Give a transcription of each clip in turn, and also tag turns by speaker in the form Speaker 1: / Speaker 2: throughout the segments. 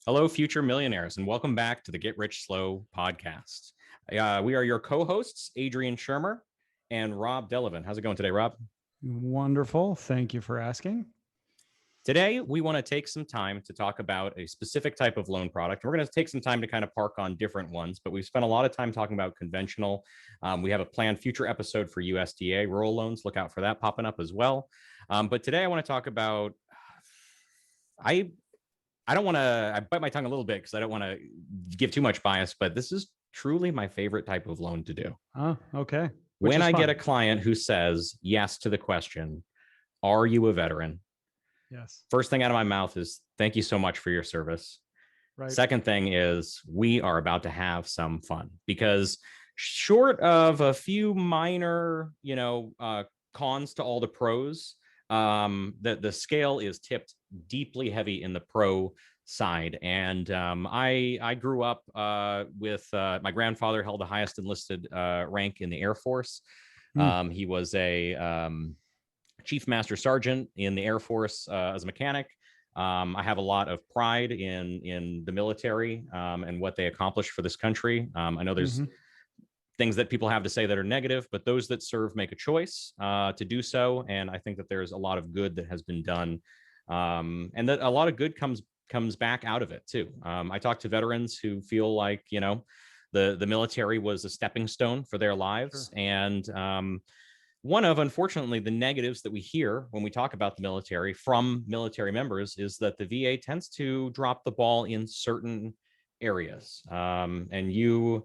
Speaker 1: Hello, future millionaires, and welcome back to the Get Rich Slow podcast. We are your co-hosts, Adrian Schermer and Rob Delavan. How's it going today, Rob?
Speaker 2: Wonderful. Thank you for asking.
Speaker 1: Today, we want to take some time to talk about a specific type of loan product. We're going to take some time to kind of park on different ones, but we've spent a lot of time talking about conventional. We have a planned future episode for USDA rural loans. Look out for that popping up as well. But today, I want to talk about, I don't want to, I bite my tongue a little bit because I don't want to give too much bias, but this is truly my favorite type of loan to do.
Speaker 2: Oh, okay.
Speaker 1: When I get a client who says yes to the question, are you a veteran?
Speaker 2: Yes.
Speaker 1: First thing out of my mouth is, thank you so much for your service. Right. Second thing is, we are about to have some fun, because short of a few minor, cons to all the pros, the scale is tipped deeply heavy in the pro side. And I grew up with my grandfather held the highest enlisted rank in the Air Force. He was a Chief Master Sergeant in the Air Force as a mechanic. I have a lot of pride in the military and what they accomplished for this country. I know there's things that people have to say that are negative, but those that serve make a choice to do so. And I think that there's a lot of good that has been done, and that a lot of good comes back out of it too. I talk to veterans who feel like, the military was a stepping stone for their lives. Sure. And one of, unfortunately, the negatives that we hear when we talk about the military from military members is that the VA tends to drop the ball in certain areas. And you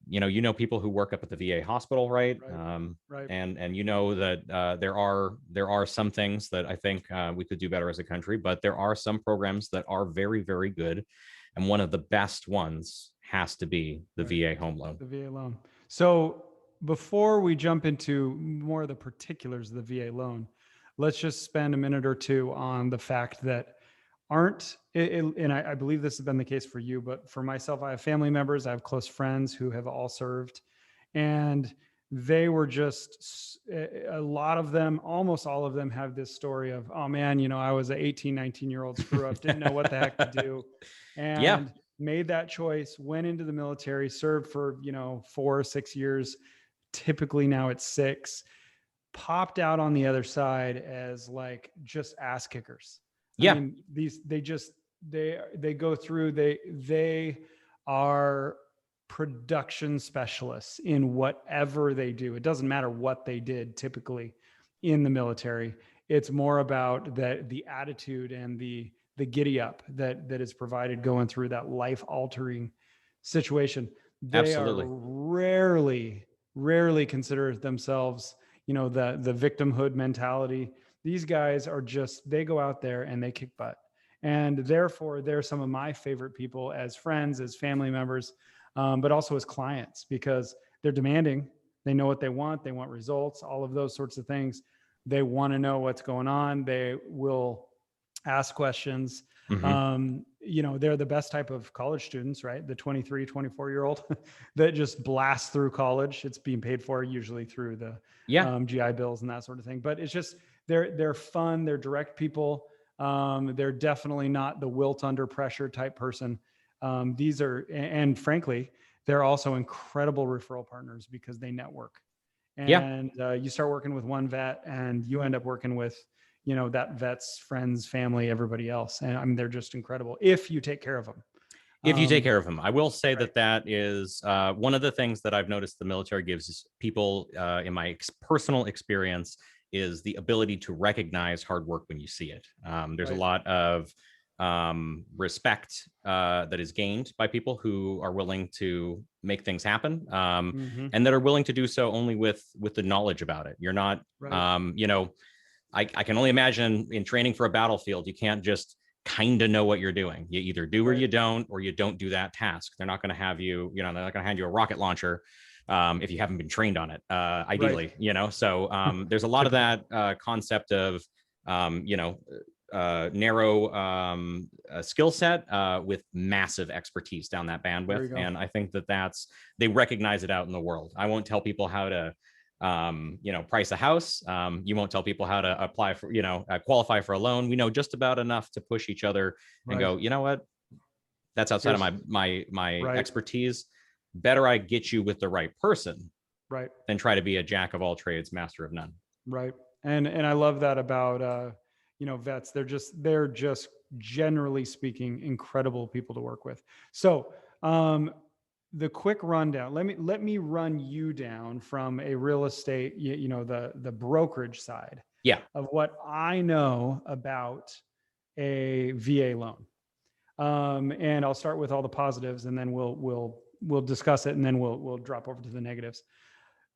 Speaker 1: know people who work up at the VA hospital, right? Right. And that there are some things that I think we could do better as a country, but there are some programs that are very, very good. And one of the best ones has to be the VA home loan.
Speaker 2: The VA loan. So before we jump into more of the particulars of the VA loan, let's just spend a minute or two on the fact that and I believe this has been the case for you, but for myself, I have family members, I have close friends who have all served, and they were just, a lot of them, almost all of them have this story of, oh man, I was an 18, 19-year-old screw up, didn't know what the heck to do. And made that choice, went into the military, served for, 4 or 6 years. Typically now it's 6, popped out on the other side as like just ass kickers.
Speaker 1: Yeah.
Speaker 2: I mean, they go through, they are production specialists in whatever they do. It doesn't matter what they did typically in the military. It's more about the attitude and the giddy up that is provided going through that life altering situation. They
Speaker 1: Absolutely.
Speaker 2: are rarely consider themselves, the victimhood mentality. These guys are just, they go out there and they kick butt. And therefore, they're some of my favorite people as friends, as family members, but also as clients, because they're demanding. They know what they want results, all of those sorts of things. They want to know what's going on. They will ask questions. They're the best type of college students, right? The 23, 24-year-old that just blast through college. It's being paid for usually through the GI Bills and that sort of thing. But it's just, they're fun. They're direct people. They're definitely not the wilt under pressure type person. These are, and frankly, they're also incredible referral partners because they network. And you start working with one vet and you end up working with, that vet's friends, family, everybody else. And I mean, they're just incredible if you take care of them.
Speaker 1: If you take care of them. I will say that is one of the things that I've noticed the military gives people in my personal experience is the ability to recognize hard work when you see it. There's a lot of respect that is gained by people who are willing to make things happen, and that are willing to do so only with the knowledge about it. You're not, I can only imagine in training for a battlefield, you can't just kind of know what you're doing. You either do or you don't do that task. They're not going to have you, they're not going to hand you a rocket launcher if you haven't been trained on it, ideally, so there's a lot of that concept of, narrow skill set with massive expertise down that bandwidth. And I think they recognize it out in the world. I won't tell people how to, price a house. You won't tell people how to apply for, qualify for a loan. We know just about enough to push each other and go, you know what? That's outside of my
Speaker 2: Right.
Speaker 1: expertise. Better I get you with the right person
Speaker 2: Right.
Speaker 1: than try to be a jack of all trades, master of none.
Speaker 2: Right. And I love that about vets. They're just generally speaking incredible people to work with. So the quick rundown. Let me run you down from a real estate, the brokerage side.
Speaker 1: Yeah.
Speaker 2: Of what I know about a VA loan. And I'll start with all the positives, and then we'll discuss it, and then we'll drop over to the negatives.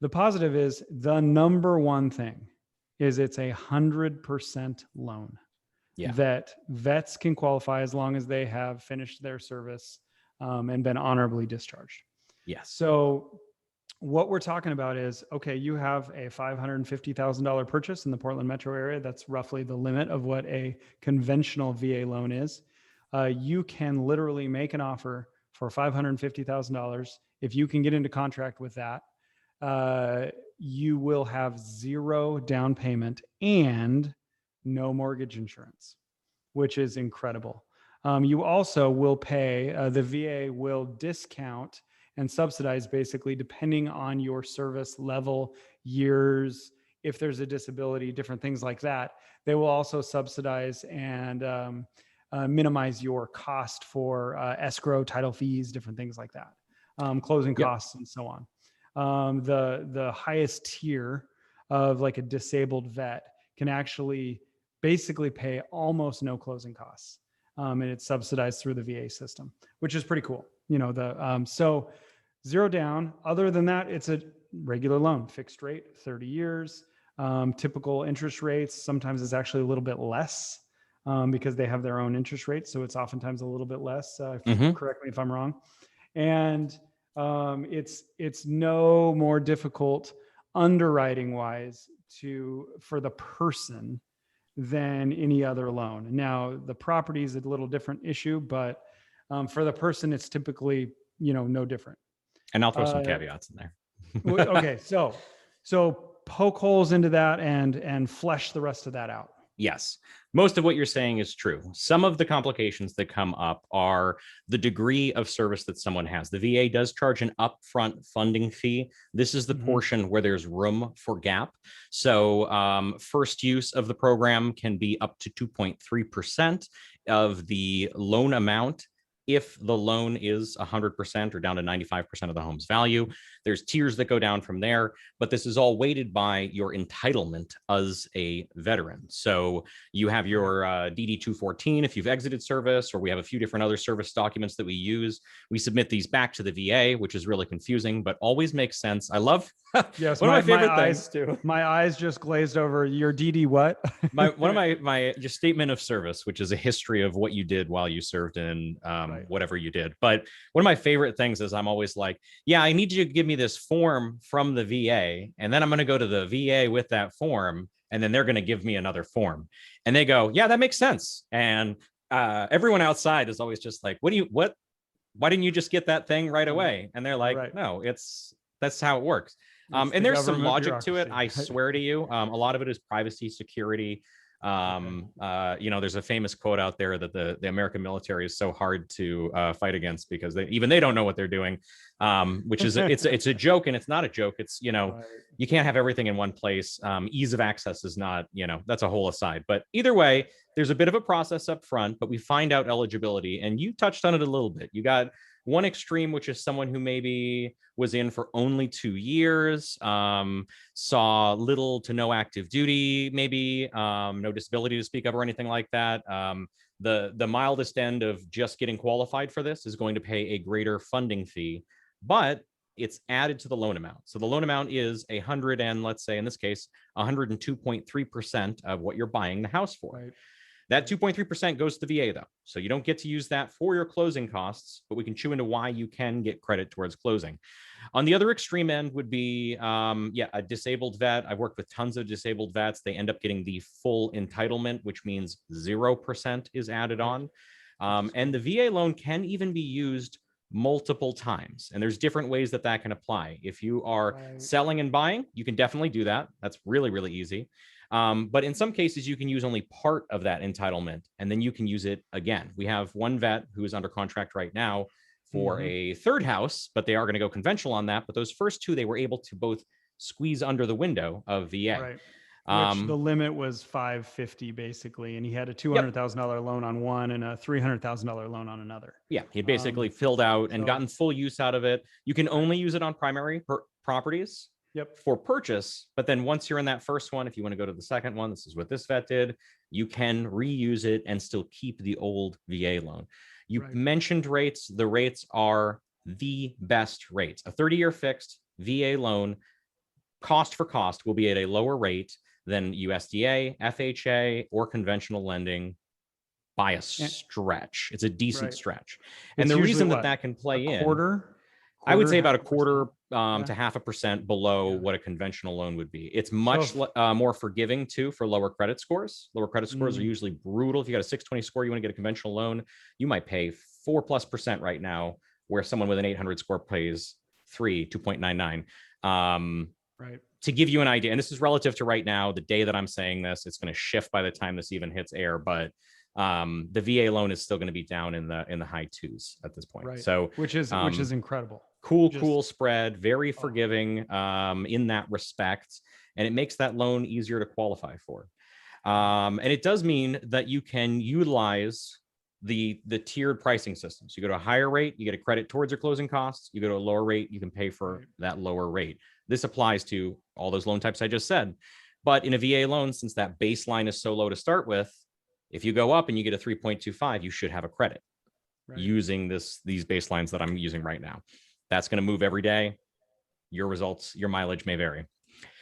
Speaker 2: The positive is the number one thing is it's 100% loan.
Speaker 1: Yeah.
Speaker 2: That vets can qualify as long as they have finished their service and been honorably discharged.
Speaker 1: Yes.
Speaker 2: So what we're talking about is, okay, you have a $550,000 purchase in the Portland metro area. That's roughly the limit of what a conventional VA loan is. You can literally make an offer for $550,000. If you can get into contract with that, you will have zero down payment and no mortgage insurance, which is incredible. You also will pay, the VA will discount and subsidize basically depending on your service level, years, if there's a disability, different things like that. They will also subsidize and minimize your cost for escrow, title fees, different things like that, closing costs, and so on. The highest tier of like a disabled vet can actually basically pay almost no closing costs. And it's subsidized through the VA system, which is pretty cool. So zero down. Other than that, it's a regular loan, fixed rate, 30 years, typical interest rates. Sometimes it's actually a little bit less because they have their own interest rates. So it's oftentimes a little bit less. Correct me if I'm wrong. And it's no more difficult underwriting wise for the person than any other loan. Now the property is a little different issue, but for the person, it's typically, no different.
Speaker 1: And I'll throw some caveats in there.
Speaker 2: Okay. So poke holes into that and flesh the rest of that out.
Speaker 1: Yes. Most of what you're saying is true. Some of the complications that come up are the degree of service that someone has. The VA does charge an upfront funding fee. This is the portion where there's room for gap. So first use of the program can be up to 2.3% of the loan amount if the loan is 100% or down to 95% of the home's value. There's tiers that go down from there, but this is all weighted by your entitlement as a veteran. So you have your DD 214 if you've exited service, or we have a few different other service documents that we use. We submit these back to the VA, which is really confusing, but always makes sense. I love
Speaker 2: yes,
Speaker 1: one of my favorite things too.
Speaker 2: My eyes just glazed over. Your DD what?
Speaker 1: One of my just statement of service, which is a history of what you did while you served in whatever you did. But one of my favorite things is I'm always like, yeah, I need you to give me this form from the VA, and then I'm going to go to the VA with that form, and then they're going to give me another form. And they go, yeah, that makes sense. And everyone outside is always just like, why didn't you just get that thing right away? And they're like, no, that's how it works. And there's some logic to it. I swear to you, a lot of it is privacy, security. There's a famous quote out there that the American military is so hard to fight against because they don't know what they're doing, which is it's a joke, and it's not a joke. It's you can't have everything in one place. Ease of access is not, that's a whole aside. But either way, there's a bit of a process up front, but we find out eligibility, and you touched on it a little bit. You got one extreme, which is someone who maybe was in for only 2 years, saw little to no active duty, maybe no disability to speak of or anything like that. The mildest end of just getting qualified for this is going to pay a greater funding fee, but it's added to the loan amount. So the loan amount is let's say in this case, 102.3% of what you're buying the house for. Right. That 2.3% goes to the VA, though. So you don't get to use that for your closing costs, but we can chew into why you can get credit towards closing. On the other extreme end would be, a disabled vet. I've worked with tons of disabled vets. They end up getting the full entitlement, which means 0% is added on. And the VA loan can even be used multiple times. And there's different ways that can apply. If you are selling and buying, you can definitely do that. That's really, really easy. But in some cases, you can use only part of that entitlement, and then you can use it again. We have one vet who is under contract right now for a third house, but they are going to go conventional on that. But those first two, they were able to both squeeze under the window of VA.
Speaker 2: Right. Which the limit was 550 basically, and he had a $200,000 loan on one and a $300,000 loan on another.
Speaker 1: Yeah, he basically filled out and gotten full use out of it. You can only use it on primary properties. For purchase, but then once you're in that first one, if you want to go to the second one, this is what this vet did, you can reuse it and still keep the old VA loan. You mentioned rates. The rates are the best rates. A 30-year fixed VA loan, cost for cost, will be at a lower rate than USDA, FHA, or conventional lending by a stretch. It's a decent stretch. And the reason that can play in, I would say about a quarter to 0.5% below what a conventional loan would be. It's much more forgiving too for lower credit scores. Lower credit scores are usually brutal. If you got a 620 score, you want to get a conventional loan, you might pay 4+% right now, where someone with an 800 score pays 2.99. To give you an idea, and this is relative to right now, the day that I'm saying this, it's going to shift by the time this even hits air, but the VA loan is still going to be down in the high 2s at this point. So
Speaker 2: which is incredible.
Speaker 1: Cool spread, very forgiving in that respect, and it makes that loan easier to qualify for. And it does mean that you can utilize the tiered pricing systems. You go to a higher rate, you get a credit towards your closing costs. You go to a lower rate, you can pay for that lower rate. This applies to all those loan types I just said. But in a VA loan, since that baseline is so low to start with, if you go up and you get a 3.25, you should have a credit using these baselines that I'm using right now. That's going to move every day. Your results, your mileage may vary.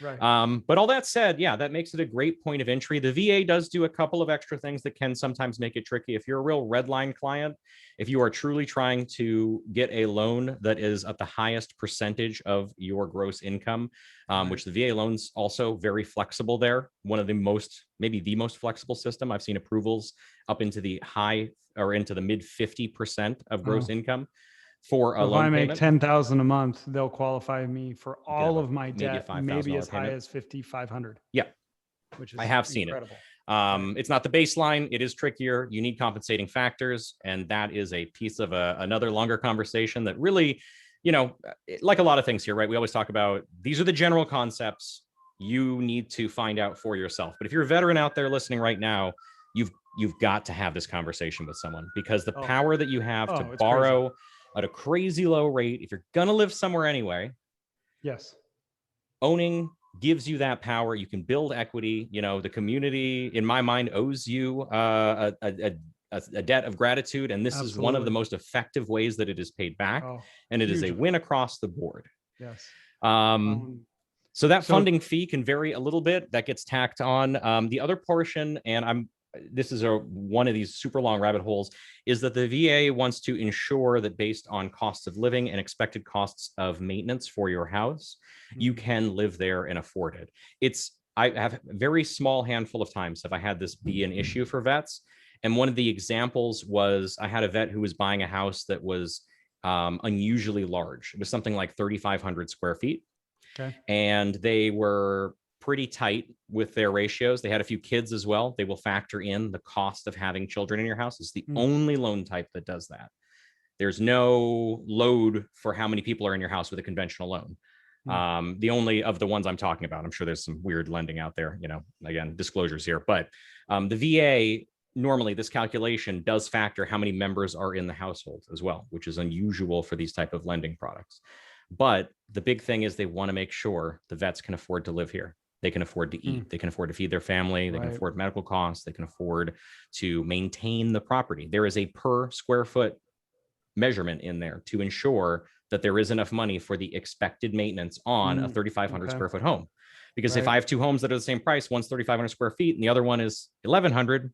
Speaker 1: But all that said, that makes it a great point of entry. The VA does do a couple of extra things that can sometimes make it tricky. If you're a real red line client, if you are truly trying to get a loan that is at the highest percentage of your gross income, which the VA loan's also very flexible there. One of the maybe the most flexible system. I've seen approvals up into the high or into the mid 50% of gross income. For a loan
Speaker 2: if I make
Speaker 1: payment,
Speaker 2: 10,000 a month, they'll qualify me for all of my debt, maybe as high as 5,500. Which is
Speaker 1: I have seen it. It's not the baseline. It is trickier. You need compensating factors, and that is a piece of another longer conversation that really, like a lot of things here, right? We always talk about these are the general concepts. You need to find out for yourself. But if you're a veteran out there listening right now, you've got to have this conversation with someone, because the power that you have to borrow at a crazy low rate, if you're going to live somewhere anyway, owning gives you that power. You can build equity. The community, in my mind, owes you a debt of gratitude. And this is one of the most effective ways that it is paid back. And it is a win across the board. So that funding fee can vary a little bit. That gets tacked on. The other portion, and this is one of these super long rabbit holes, is that the VA wants to ensure that based on costs of living and expected costs of maintenance for your house, you can live there and afford it. I have a very small handful of times have I had this be an issue for vets. And one of the examples was I had a vet who was buying a house that was unusually large. It was something like 3,500 square feet. And they were pretty tight with their ratios. They had a few kids as well. They will factor in the cost of having children in your house. It's the only loan type that does that. There's no load for how many people are in your house with a conventional loan. The only of the ones I'm talking about, I'm sure there's some weird lending out there, again, disclosures here, but the VA, normally this calculation does factor how many members are in the household as well, which is unusual for these type of lending products. But the big thing is they want to make sure the vets can afford to live here. They can afford to eat. They can afford to feed their family. They can afford medical costs. They can afford to maintain the property. There is a per square foot measurement in there to ensure that there is enough money for the expected maintenance on a 3,500 square foot home. Because if I have two homes that are the same price, one's 3,500 square feet and the other one is 1,100,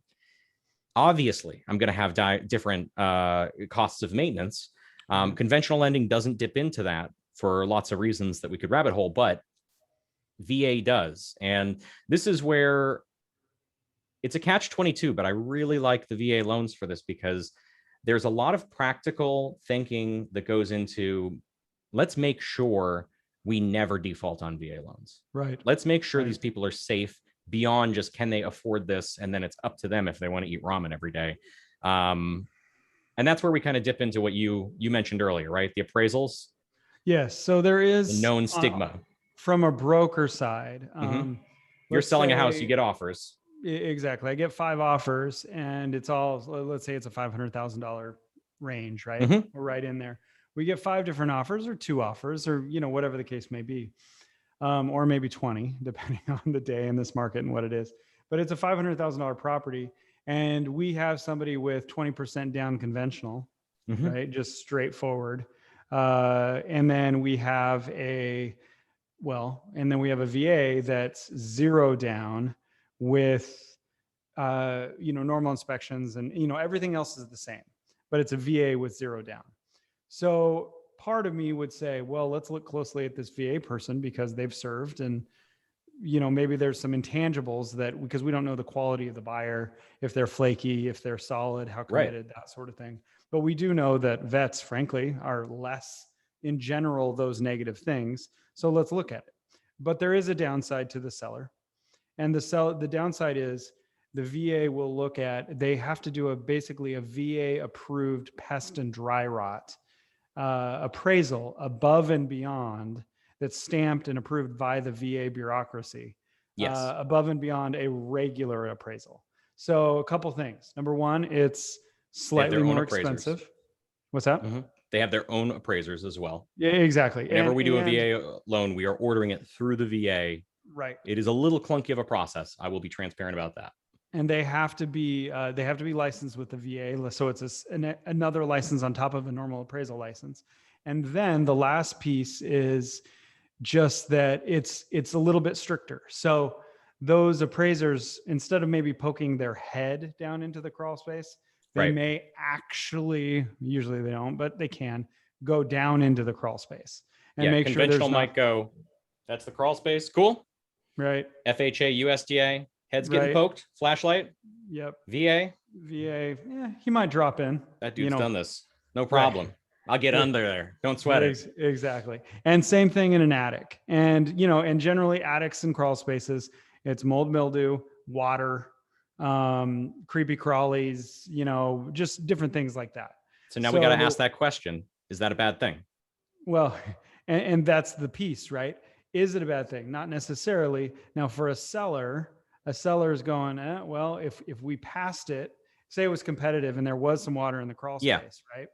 Speaker 1: obviously I'm going to have different costs of maintenance. Conventional lending doesn't dip into that for lots of reasons that we could rabbit hole, but VA does. And this is where it's a catch-22, but I really like the VA loans for this because there's a lot of practical thinking that goes into, let's make sure we never default on VA loans. Let's make sure these people are safe beyond just can they afford this, and then it's up to them if they want to eat ramen every day. And that's where we kind of dip into what you mentioned earlier, right? The appraisals.
Speaker 2: Yes. So there
Speaker 1: The
Speaker 2: is
Speaker 1: known stigma.
Speaker 2: From a broker side.
Speaker 1: You're selling a house, you get offers.
Speaker 2: Exactly. I get 5 offers, and it's all, let's say it's a $500,000 range, right? We're right in there. We get 5 different offers, or 2 offers, or, whatever the case may be. Or maybe 20, depending on the day in this market and what it is. But it's a $500,000 property, and we have somebody with 20% down conventional, right? Just straightforward. And then we have a VA that's 0 down with, normal inspections, and, everything else is the same, but it's a VA with 0 down. So part of me would say, well, let's look closely at this VA person, because they've served, and, maybe there's some intangibles because we don't know the quality of the buyer, if they're flaky, if they're solid, how committed, that sort of thing. But we do know that vets, frankly, are less in general, those negative things. So let's look at it. But there is a downside to the seller. And the downside is the VA will look at, they have to do basically a VA approved pest and dry rot appraisal above and beyond, that's stamped and approved by the VA bureaucracy.
Speaker 1: Yes.
Speaker 2: Above and beyond a regular appraisal. So a couple things. Number one, it's slightly more expensive. What's that?
Speaker 1: They have their own appraisers as well.
Speaker 2: Yeah, exactly.
Speaker 1: Whenever we do a VA loan, we are ordering it through the VA.
Speaker 2: Right.
Speaker 1: It is a little clunky of a process. I will be transparent about that.
Speaker 2: And they have to be licensed with the VA. So it's another license on top of a normal appraisal license. And then the last piece is just that it's a little bit stricter. So those appraisers, instead of maybe poking their head down into the crawl space, they may actually, usually they don't, but they can go down into the crawl space and make sure
Speaker 1: conventional might go, that's the crawl space. Cool.
Speaker 2: Right.
Speaker 1: FHA, USDA, heads getting poked, flashlight.
Speaker 2: Yep.
Speaker 1: VA.
Speaker 2: He might drop in.
Speaker 1: That dude's done this. No problem. Right. I'll get under there. Don't sweat it.
Speaker 2: Exactly. And same thing in an attic. And, and generally attics and crawl spaces, it's mold, mildew, water, creepy crawlies, just different things like that.
Speaker 1: So now we got to ask that question. Is that a bad thing?
Speaker 2: Well, and that's the piece, right? Is it a bad thing? Not necessarily. Now for a seller is going, well, if we passed it, say it was competitive and there was some water in the crawl space, right?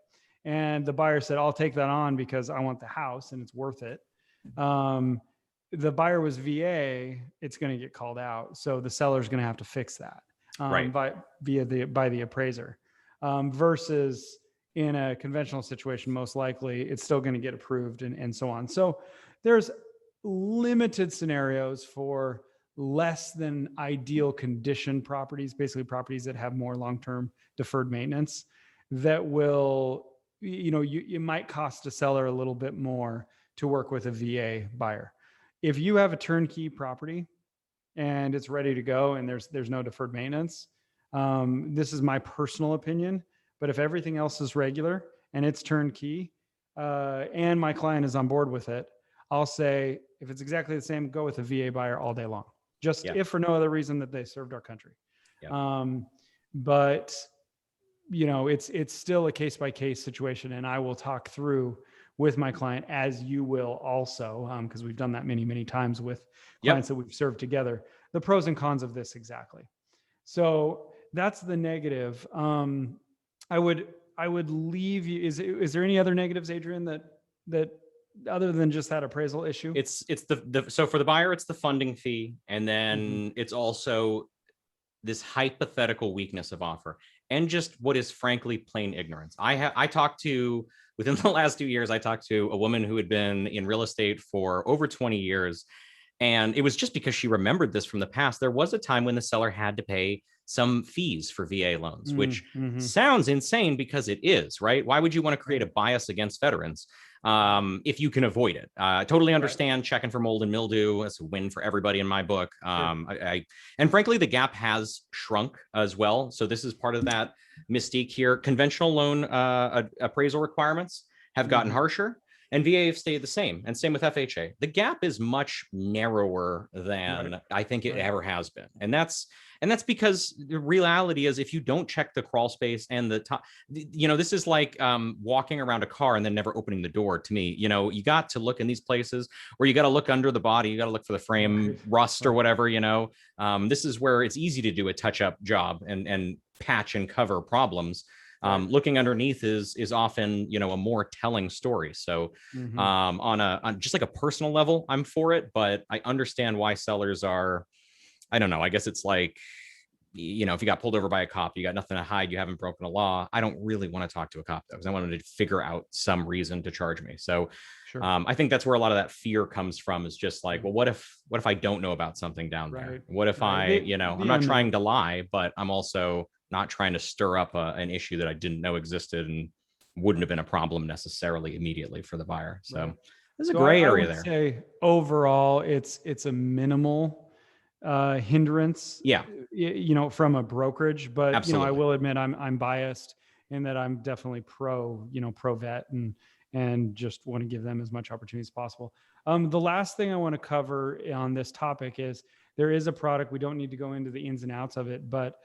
Speaker 2: And the buyer said, I'll take that on because I want the house and it's worth it. The buyer was VA, it's going to get called out. So the seller's going to have to fix that by the appraiser. Versus in a conventional situation, most likely it's still going to get approved and so on. So there's limited scenarios for less than ideal condition properties, basically properties that have more long-term deferred maintenance, that will, it might cost a seller a little bit more to work with a VA buyer. If you have a turnkey property and it's ready to go and there's no deferred maintenance, this is my personal opinion, but if everything else is regular and it's turnkey, and my client is on board with it, I'll say, if it's exactly the same, go with a VA buyer all day long. Just if for no other reason that they served our country. But it's still a case by case situation, and I will talk through with my client, as you will also, because we've done that many, many times with clients that we've served together, the pros and cons of this exactly. So that's the negative. I would leave you. Is there any other negatives, Adrian, that other than just that appraisal issue?
Speaker 1: It's so for the buyer, it's the funding fee. And then it's also this hypothetical weakness of offer, and just what is frankly plain ignorance. Within the last 2 years, I talked to a woman who had been in real estate for over 20 years. And it was just because she remembered this from the past. There was a time when the seller had to pay some fees for VA loans, which sounds insane because it is, right? Why would you want to create a bias against veterans if you can avoid it? I totally understand checking for mold and mildew. It's a win for everybody in my book. And frankly, the gap has shrunk as well. So this is part of that mystique here. Conventional loan appraisal requirements have gotten harsher. And VA have stayed the same, and same with FHA. The gap is much narrower than I think it ever has been, and that's because the reality is, if you don't check the crawl space and the top, this is like walking around a car and then never opening the door. To me, you got to look in these places, or you got to look under the body, you got to look for the frame rust or whatever. This is where it's easy to do a touch-up job and patch and cover problems. Looking underneath is often, a more telling story. So on just like a personal level, I'm for it, but I understand why sellers are, I don't know, I guess it's like, if you got pulled over by a cop, you got nothing to hide, you haven't broken a law. I don't really want to talk to a cop though, because I wanted to figure out some reason to charge me. So I think that's where a lot of that fear comes from, is just like, well, what if I don't know about something down there? What if I'm not trying to lie, but I'm also not trying to stir up an issue that I didn't know existed and wouldn't have been a problem necessarily immediately for the buyer. So there's a gray area there.
Speaker 2: Say overall, it's a minimal hindrance.
Speaker 1: Yeah.
Speaker 2: From a brokerage, but
Speaker 1: Absolutely.
Speaker 2: I will admit I'm biased in that I'm definitely pro vet and just want to give them as much opportunity as possible. The last thing I want to cover on this topic is there is a product, we don't need to go into the ins and outs of it, but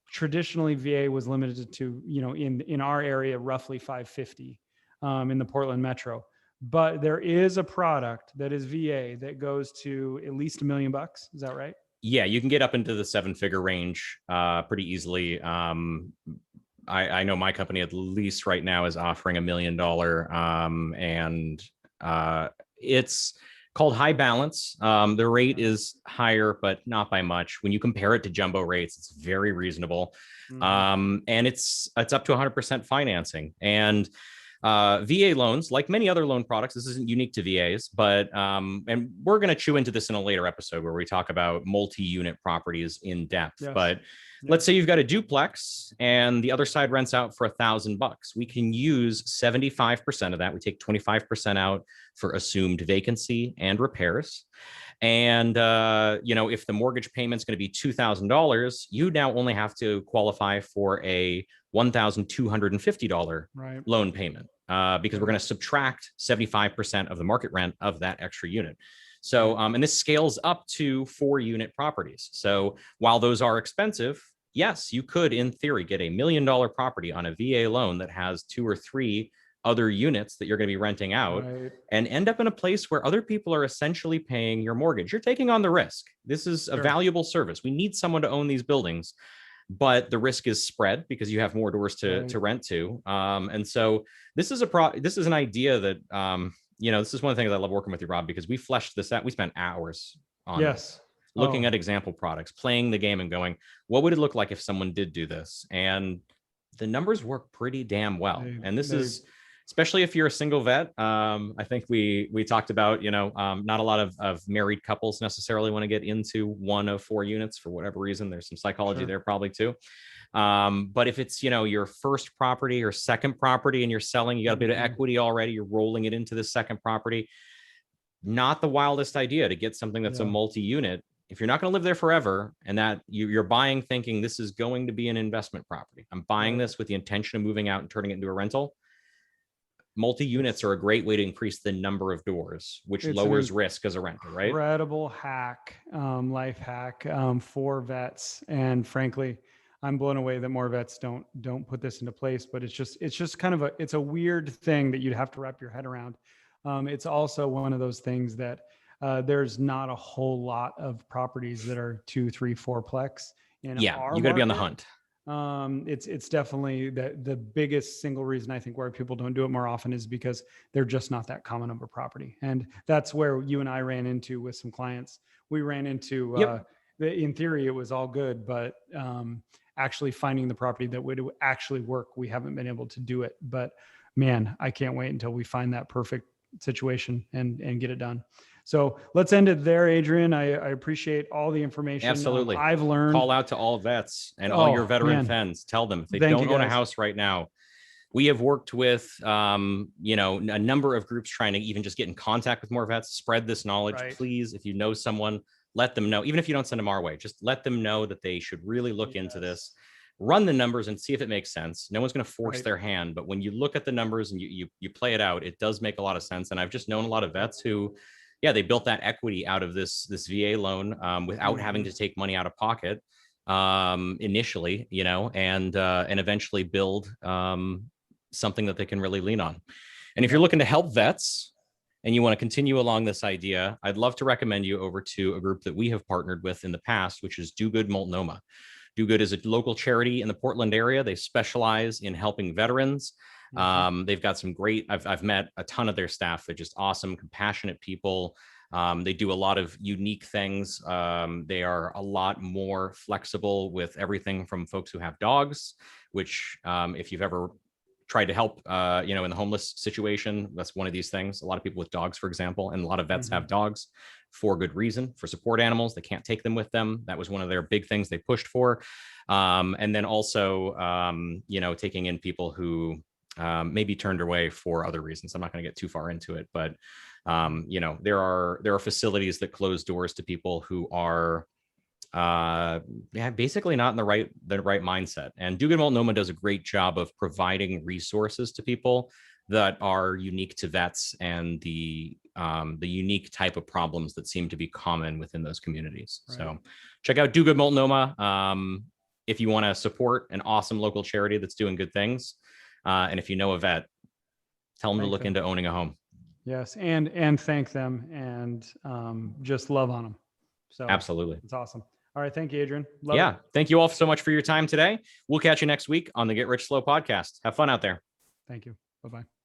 Speaker 2: traditionally VA was limited to, in our area, roughly 550 in the Portland metro. But there is a product that is VA that goes to at least $1 million. Is that right?
Speaker 1: Yeah, you can get up into the 7-figure range pretty easily. I know my company at least right now is offering $1 million, and it's called High Balance. The rate is higher, but not by much. When you compare it to jumbo rates, it's very reasonable. And it's up to 100% financing. And VA loans, like many other loan products, this isn't unique to VAs, but and we're going to chew into this in a later episode where we talk about multi-unit properties in depth. But let's say you've got a duplex and the other side rents out for $1,000. We can use 75% of that. We take 25% out for assumed vacancy and repairs. And, if the mortgage payment is going to be $2,000, you now only have to qualify for a $1,250 loan payment because we're going to subtract 75% of the market rent of that extra unit. So, and this scales up to 4-unit properties. So while those are expensive, yes, you could, in theory, get $1 million property on a VA loan that has 2 or 3 other units that you're going to be renting out and end up in a place where other people are essentially paying your mortgage. You're taking on the risk. This is a valuable service. We need someone to own these buildings, but the risk is spread because you have more doors to rent to. And so this is an idea that, this is one of the things I love working with you, Rob, because we fleshed this out. We spent hours on this, looking at example products, playing the game and going, what would it look like if someone did do this? And the numbers work pretty damn well. And this is, especially if you're a single vet. I think we talked about, not a lot of married couples necessarily want to get into one of 4 units for whatever reason. There's some psychology there probably too. But if it's, your first property or second property and you're selling, you got a bit of equity already, you're rolling it into the second property. Not the wildest idea to get something that's a multi-unit. If you're not going to live there forever and that you're buying thinking this is going to be an investment property, I'm buying this with the intention of moving out and turning it into a rental. Multi-units are a great way to increase the number of doors, which lowers risk as a renter, right?
Speaker 2: Incredible hack, life hack for vets. And frankly, I'm blown away that more vets don't put this into place, but it's just kind of it's a weird thing that you'd have to wrap your head around. It's also one of those things that there's not a whole lot of properties that are 2, 3, 4-plex. You got to be on the hunt. It's definitely the biggest single reason I think why people don't do it more often is because they're just not that common of a property. And that's where you and I ran into with some clients. We ran into, in theory, it was all good, but actually finding the property that would actually work, we haven't been able to do it. But man, I can't wait until we find that perfect situation and get it done. So let's end it there, Adrian. I appreciate all the information.
Speaker 1: Absolutely.
Speaker 2: I've learned.
Speaker 1: Call out to all vets and all your veteran friends. Tell them if they don't own a house right now. We have worked with, a number of groups trying to even just get in contact with more vets, spread this knowledge. Please, if you know someone, let them know. Even if you don't send them our way, just let them know that they should really look into this. run the numbers and see if it makes sense. No one's going to force
Speaker 2: Right.
Speaker 1: their hand, but when you look at the numbers and you play it out, it does make a lot of sense. And I've just known a lot of vets who, yeah, they built that equity out of this VA loan without having to take money out of pocket initially, you know, and eventually build something that they can really lean on. And if you're looking to help vets and you want to continue along this idea, I'd love to recommend you over to a group that we have partnered with in the past, which is Do Good Multnomah. Do Good is a local charity in the Portland area. They specialize in helping veterans. They've got some great, I've met a ton of their staff. They're just awesome, compassionate people. They do a lot of unique things. They are a lot more flexible with everything from folks who have dogs, which if you've ever tried to help, you know, in the homeless situation, that's one of these things. A lot of people with dogs, for example, and a lot of vets have dogs for good reason, for support animals. They can't take them with them. That was one of their big things they pushed for. And then also, you know, taking in people who maybe turned away for other reasons. I'm not going to get too far into it, but you know, there are facilities that close doors to people who are basically not in the right mindset. And Do Good Multnomah does a great job of providing resources to people that are unique to vets and the unique type of problems that seem to be common within those communities. Right. So check out Do Good Multnomah if you want to support an awesome local charity that's doing good things. And if you know a vet, tell them to look into owning a home.
Speaker 2: Yes, and thank them and just love on them. So
Speaker 1: absolutely,
Speaker 2: it's awesome. All right, thank you, Adrian.
Speaker 1: Love it. Thank you all so much for your time today. We'll catch you next week on the Get Rich Slow podcast. Have fun out there.
Speaker 2: Thank you. Bye-bye.